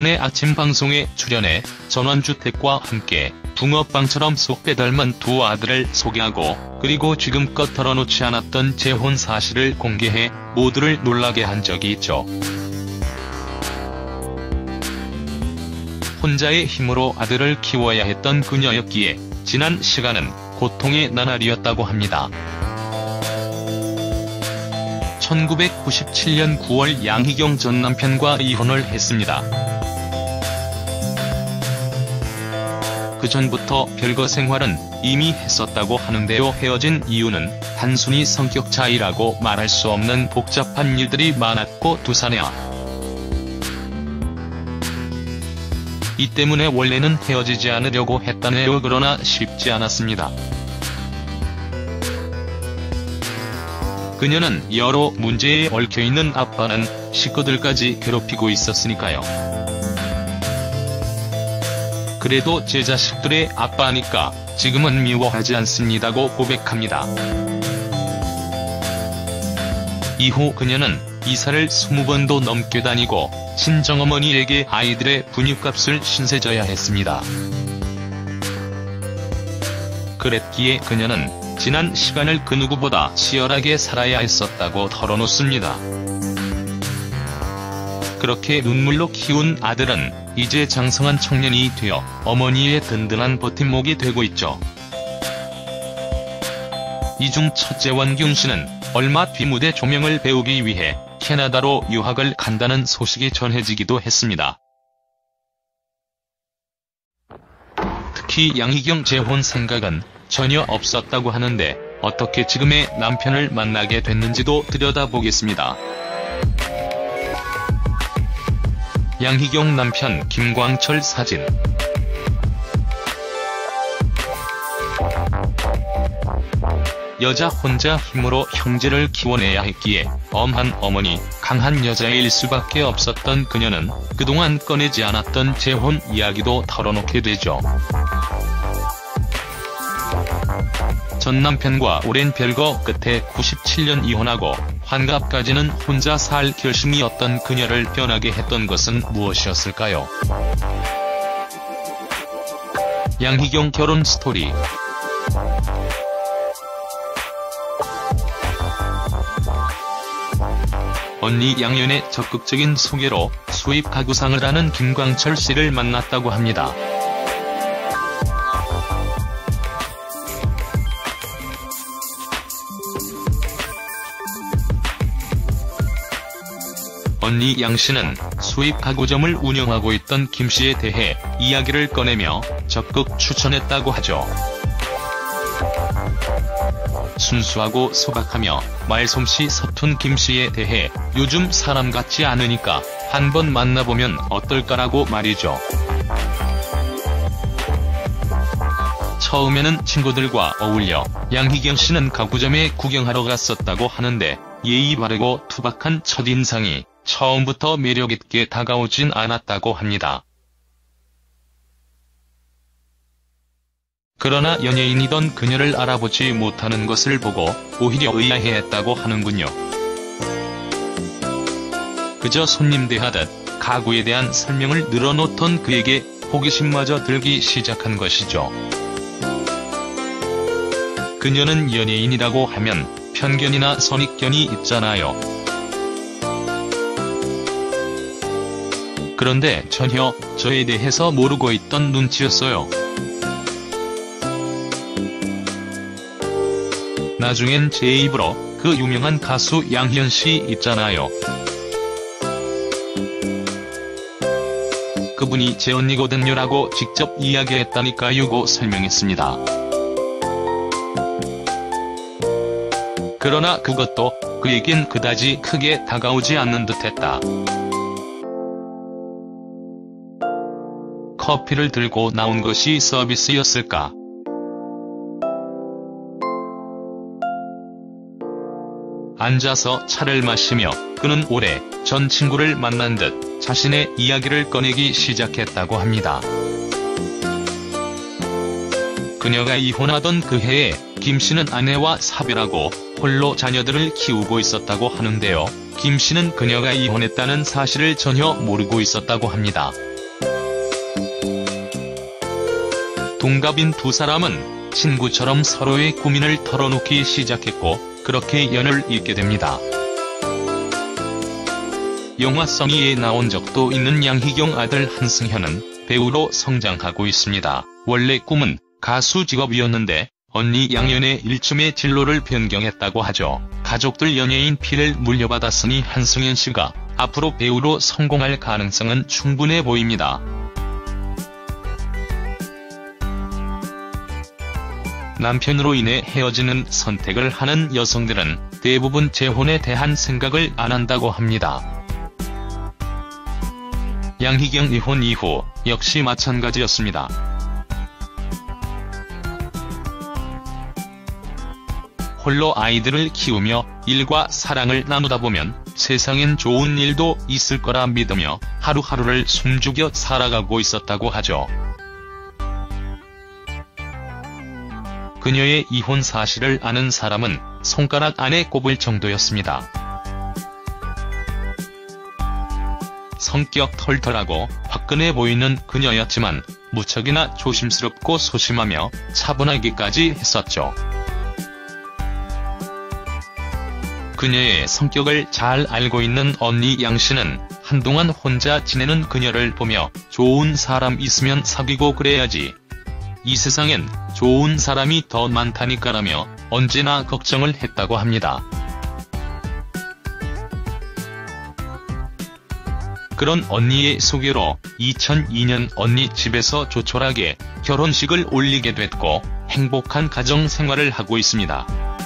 아침 방송에 출연해 전원주택과 함께 붕어빵처럼 쏙 빼닮은 두 아들을 소개하고 그리고 지금껏 털어놓지 않았던 재혼 사실을 공개해 모두를 놀라게 한 적이 있죠. 혼자의 힘으로 아들을 키워야 했던 그녀였기에 지난 시간은 고통의 나날이었다고 합니다. 1997년 9월 양희경 전 남편과 이혼을 했습니다. 그 전부터 별거 생활은 이미 했었다고 하는데요. 헤어진 이유는 단순히 성격 차이라고 말할 수 없는 복잡한 일들이 많았고 두사냐. 이 때문에 원래는 헤어지지 않으려고 했다네요. 그러나 쉽지 않았습니다. 그녀는 여러 문제에 얽혀있는 아빠는 식구들까지 괴롭히고 있었으니까요. 그래도 제 자식들의 아빠니까 지금은 미워하지 않습니다고 고백합니다. 이후 그녀는 이사를 20번도 넘게 다니고 친정어머니에게 아이들의 분유값을 신세져야 했습니다. 그랬기에 그녀는 지난 시간을 그 누구보다 치열하게 살아야 했었다고 털어놓습니다. 그렇게 눈물로 키운 아들은 이제 장성한 청년이 되어 어머니의 든든한 버팀목이 되고 있죠. 이 중 첫째 원균 씨는 얼마 뒤 무대 조명을 배우기 위해 캐나다로 유학을 간다는 소식이 전해지기도 했습니다. 특히 양희경 재혼 생각은 전혀 없었다고 하는데 어떻게 지금의 남편을 만나게 됐는지도 들여다보겠습니다. 양희경 남편 김광철 사진. 여자 혼자 힘으로 형제를 키워내야 했기에 엄한 어머니, 강한 여자일 수밖에 없었던 그녀는 그동안 꺼내지 않았던 재혼 이야기도 털어놓게 되죠. 전 남편과 오랜 별거 끝에 97년 이혼하고 환갑까지는 혼자 살 결심이었던 그녀를 변하게 했던 것은 무엇이었을까요? 양희경 결혼 스토리. 언니 양윤의 적극적인 소개로 수입 가구상을 하는 김광철 씨를 만났다고 합니다. 언니 양 씨는 수입 가구점을 운영하고 있던 김 씨에 대해 이야기를 꺼내며 적극 추천했다고 하죠. 순수하고 소박하며 말솜씨 서툰 김 씨에 대해 요즘 사람 같지 않으니까 한번 만나보면 어떨까라고 말이죠. 처음에는 친구들과 어울려 양희경 씨는 가구점에 구경하러 갔었다고 하는데 예의 바르고 투박한 첫인상이 처음부터 매력있게 다가오진 않았다고 합니다. 그러나 연예인이던 그녀를 알아보지 못하는 것을 보고 오히려 의아해했다고 하는군요. 그저 손님 대하듯 가구에 대한 설명을 늘어놓던 그에게 호기심마저 들기 시작한 것이죠. 그녀는 연예인이라고 하면 편견이나 선입견이 있잖아요. 그런데 전혀 저에 대해서 모르고 있던 눈치였어요. 나중엔 제 입으로 그 유명한 가수 양현 씨 있잖아요. 그분이 제 언니거든요라고 직접 이야기했다니까요고 설명했습니다. 그러나 그것도 그에겐 그다지 크게 다가오지 않는 듯했다. 커피를 들고 나온 것이 서비스였을까? 앉아서 차를 마시며 그는 오래 전 친구를 만난 듯 자신의 이야기를 꺼내기 시작했다고 합니다. 그녀가 이혼하던 그 해에 김 씨는 아내와 사별하고 홀로 자녀들을 키우고 있었다고 하는데요. 김 씨는 그녀가 이혼했다는 사실을 전혀 모르고 있었다고 합니다. 동갑인 두 사람은 친구처럼 서로의 고민을 털어놓기 시작했고 그렇게 연을 잇게 됩니다. 영화 써니에 나온 적도 있는 양희경 아들 한승현은 배우로 성장하고 있습니다. 원래 꿈은 가수 직업이었는데 언니 양연의 일쯤에 진로를 변경했다고 하죠. 가족들 연예인 피를 물려받았으니 한승현 씨가 앞으로 배우로 성공할 가능성은 충분해 보입니다. 남편으로 인해 헤어지는 선택을 하는 여성들은 대부분 재혼에 대한 생각을 안 한다고 합니다. 양희경 이혼 이후 역시 마찬가지였습니다. 홀로 아이들을 키우며 일과 사랑을 나누다 보면 세상엔 좋은 일도 있을 거라 믿으며 하루하루를 숨죽여 살아가고 있었다고 하죠. 그녀의 이혼 사실을 아는 사람은 손가락 안에 꼽을 정도였습니다. 성격 털털하고 화끈해 보이는 그녀였지만 무척이나 조심스럽고 소심하며 차분하기까지 했었죠. 그녀의 성격을 잘 알고 있는 언니 양 씨는 한동안 혼자 지내는 그녀를 보며 좋은 사람 있으면 사귀고 그래야지. 이 세상엔 좋은 사람이 더 많다니까라며 언제나 걱정을 했다고 합니다. 그런 언니의 소개로 2002년 언니 집에서 조촐하게 결혼식을 올리게 됐고 행복한 가정 생활을 하고 있습니다.